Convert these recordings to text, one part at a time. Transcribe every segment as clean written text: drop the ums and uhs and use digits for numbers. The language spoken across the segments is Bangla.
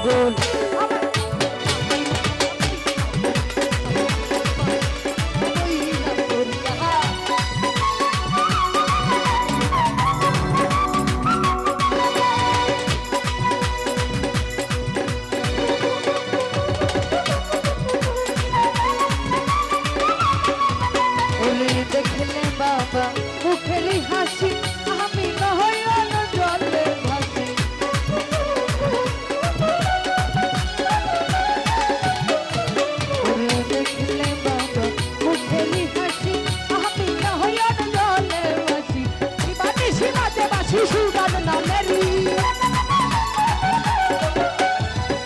পাগল দেখলে বাবা মুখেলি হাসি আমি নয়ন জলে ভাসি দেখলে বাবা মুখেলি হাসি আমি নয়ন জলে ভাসি শিবানী শিবাতে বাসি সুগান নামেরি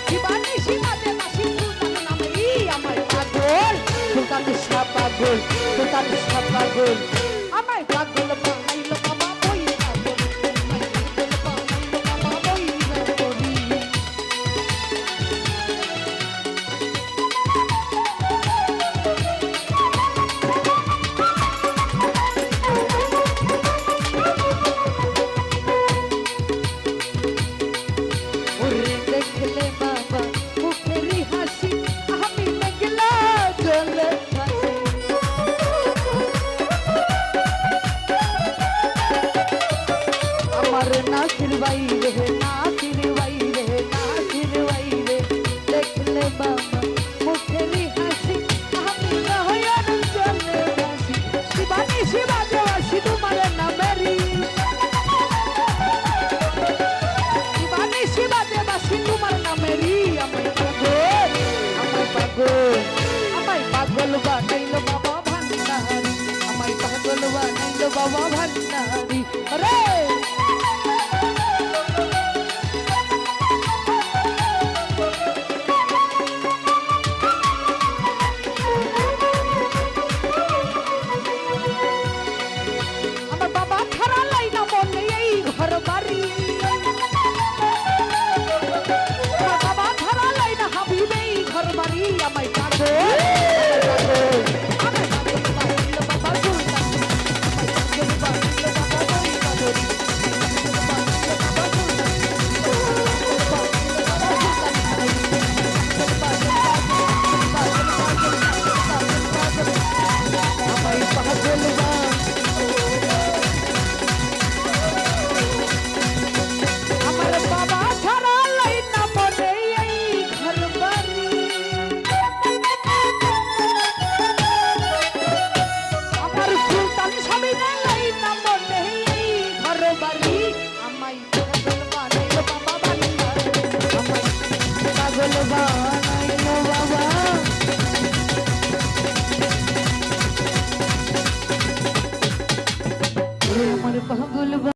শিবানী শিবাতে বাসি সুগান নামেরি আমার পাগল সুগান সা পাগল সুগান সা পাগল আমায় পাগল বানাইলো বাবা ওই পাগল আমায় পাগল বানাইলো বাবা ওই করি ওরে দেখলে বাবা মুখেরি হাসি আমি মেঘলা জলে ভাসি আমার নাচির বাইরে নাচির বাইরে নাচির বাইরে দেখলে বাবা মুখেরি হাসি আমি নয়ন জলে ভাসি শিবানী শিবাতে বাসি তোমার নামেরি শিবানী শিবাতে বাসি তোমার নামেরি আমায় পাগল বানাইলো বাবা ভান্ডারি আমায় পাগল বানাইলো বাবা ভান্ডারি রে আমার বাবা ছাড়া লাই না মনে এই ঘর বাড়ি আমার বাবা ছাড়া লাই না হাবিব এই ঘর বাড়ি আমায় পাগল পাগল